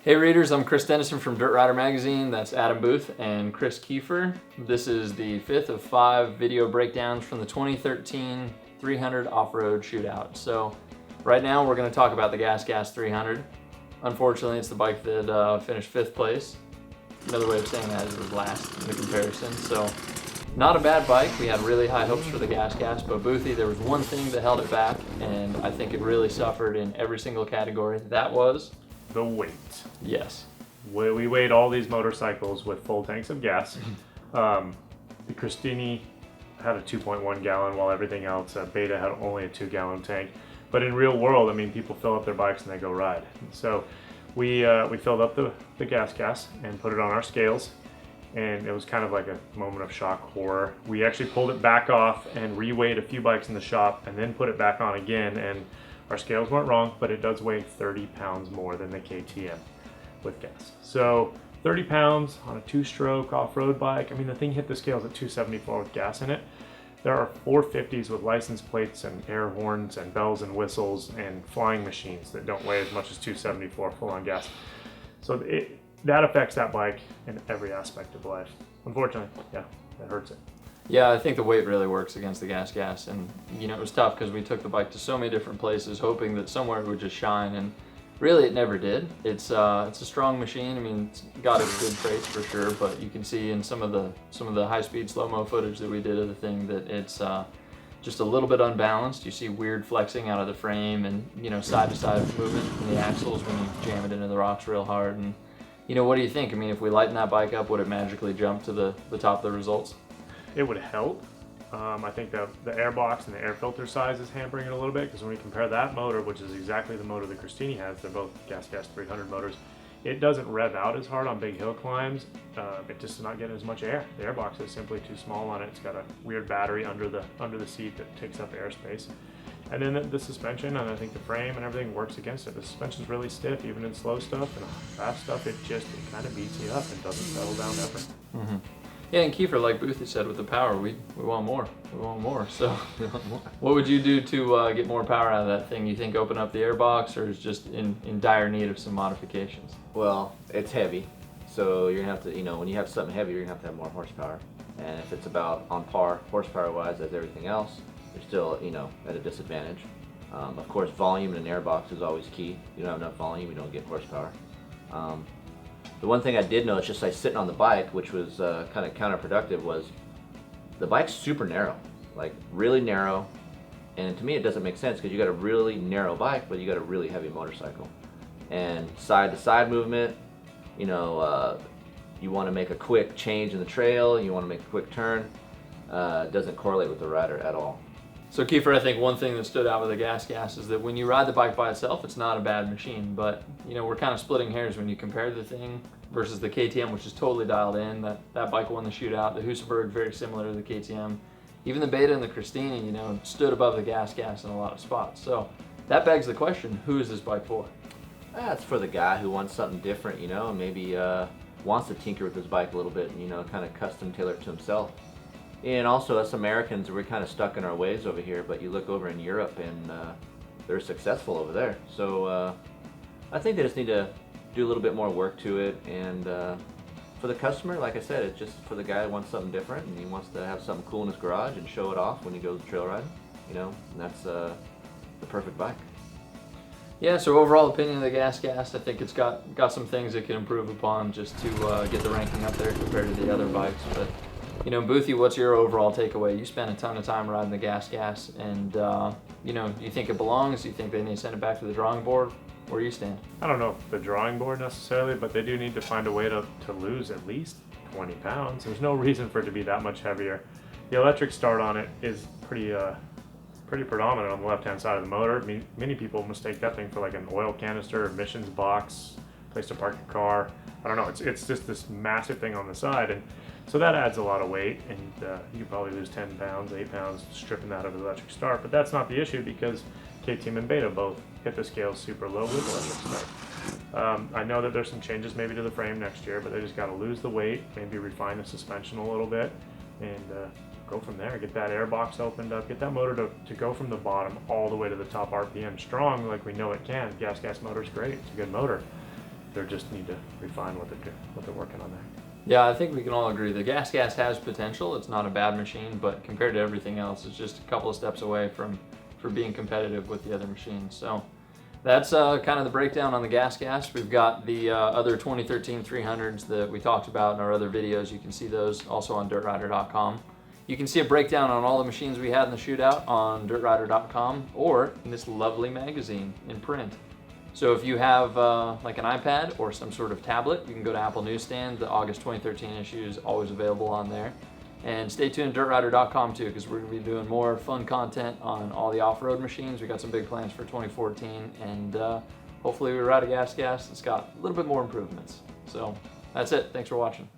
Hey readers, I'm Chris Dennison from Dirt Rider Magazine. That's Adam Booth and Chris Kiefer. This is the 5th of 5 video breakdowns from the 2013 300 off-road shootout. So right now we're going to talk about the Gas 300. Unfortunately, it's the bike that finished 5th place. Another way of saying that is it was last in the comparison. So not a bad bike. We had really high hopes for the Gas, but Boothy, there was one thing that held it back, and I think it really suffered in every single category. That was the weight. Yes. We weighed all these motorcycles with full tanks of gas. The Christini had a 2.1 gallon, while everything else, Beta had only a 2-gallon tank. But in real world, I mean, people fill up their bikes and they go ride. So we filled up the gas and put it on our scales, and it was kind of like a moment of shock horror. We actually pulled it back off and reweighed a few bikes in the shop and then put it back on again, and our scales weren't wrong, but it does weigh 30 pounds more than the KTM with gas. So 30 pounds on a 2-stroke off-road bike. I mean, the thing hit the scales at 274 with gas in it. There are 450s with license plates and air horns and bells and whistles and flying machines that don't weigh as much as 274 full on gas. So that affects that bike in every aspect of life. Unfortunately, yeah, that hurts it. Yeah, I think the weight really works against the gas, and you know, it was tough because we took the bike to so many different places hoping that somewhere it would just shine, and really it never did. It's a strong machine. I mean, it's got its good traits for sure, but you can see in some of the high-speed slow-mo footage that we did of the thing that it's just a little bit unbalanced. You see weird flexing out of the frame, and you know, side-to-side movement in the axles when you jam it into the rocks real hard. And you know, what do you think? I mean, if we lighten that bike up, would it magically jump to the top of the results? It would help. I think the air box and the air filter size is hampering it a little bit, because when we compare that motor, which is exactly the motor the Christini has, they're both Gas 300 motors, it doesn't rev out as hard on big hill climbs. It just is not getting as much air. The air box is simply too small on it. It's got a weird battery under the seat that takes up airspace. And then the suspension, and I think the frame and everything works against it. The suspension's really stiff, even in slow stuff, and fast stuff, it kind of beats you up and doesn't settle down ever. Mm-hmm. Yeah, and Kiefer, like Boothie said, with the power, we want more. We want more. So, what would you do to get more power out of that thing? You think open up the airbox, or is just in dire need of some modifications? Well, it's heavy, so you're gonna have to, you know, when you have something heavy, you're gonna have more horsepower. And if it's about on par horsepower-wise as everything else, you're still, you know, at a disadvantage. Of course, volume in an airbox is always key. You don't have enough volume, you don't get horsepower. The one thing I did notice, just like sitting on the bike, which was kind of counterproductive, was the bike's super narrow, like really narrow. And to me, it doesn't make sense, because you got a really narrow bike, but you got a really heavy motorcycle. And side-to-side movement, you know, you want to make a quick change in the trail, you want to make a quick turn, doesn't correlate with the rider at all. So Kiefer, I think one thing that stood out with the Gas is that when you ride the bike by itself, it's not a bad machine, but you know, we're kind of splitting hairs when you compare the thing versus the KTM, which is totally dialed in. That bike won the shootout. The Husaberg, very similar to the KTM. Even the Beta and the Christini, you know, stood above the Gas in a lot of spots. So that begs the question, who is this bike for? It's for the guy who wants something different, you know, and maybe wants to tinker with his bike a little bit and, you know, kind of custom tailor it to himself. And also, us Americans, we're kind of stuck in our ways over here, but you look over in Europe and they're successful over there. So I think they just need to do a little bit more work to it. And for the customer, like I said, it's just for the guy who wants something different and he wants to have something cool in his garage and show it off when he goes trail riding, you know, and that's the perfect bike. Yeah, so overall opinion of the Gas, I think it's got some things it can improve upon just to get the ranking up there compared to the other bikes. But you know, Boothie, what's your overall takeaway? You spent a ton of time riding the Gas, and you know, do you think it belongs? Do you think they need to send it back to the drawing board? Where do you stand? I don't know if the drawing board necessarily, but they do need to find a way to lose at least 20 pounds. There's no reason for it to be that much heavier. The electric start on it is pretty predominant on the left-hand side of the motor. I mean, many people mistake that thing for like an oil canister, emissions box, place to park your car. I don't know. It's just this massive thing on the side, and so that adds a lot of weight, and you could probably lose 10 pounds, 8 pounds stripping that of the electric start. But that's not the issue, because KTM and Beta both hit the scales super low with electric start. I know that there's some changes maybe to the frame next year, but they just got to lose the weight, maybe refine the suspension a little bit, and go from there. Get that air box opened up, get that motor to go from the bottom all the way to the top RPM strong, like we know it can. Gas motor's great, it's a good motor. they just need to refine what they're working on there. Yeah, I think we can all agree the Gas Gas has potential. It's not a bad machine, but compared to everything else, it's just a couple of steps away from being competitive with the other machines. So that's kind of the breakdown on the Gas Gas. We've got the other 2013 300s that we talked about in our other videos. You can see those also on dirtrider.com. You can see a breakdown on all the machines we had in the shootout on dirtrider.com or in this lovely magazine in print. So if you have like an iPad or some sort of tablet, you can go to Apple Newsstand. The August 2013 issue is always available on there. And stay tuned to dirtrider.com too, because we're going to be doing more fun content on all the off-road machines. We got some big plans for 2014, and hopefully we ride a Gas Gas that's got a little bit more improvements. So that's it. Thanks for watching.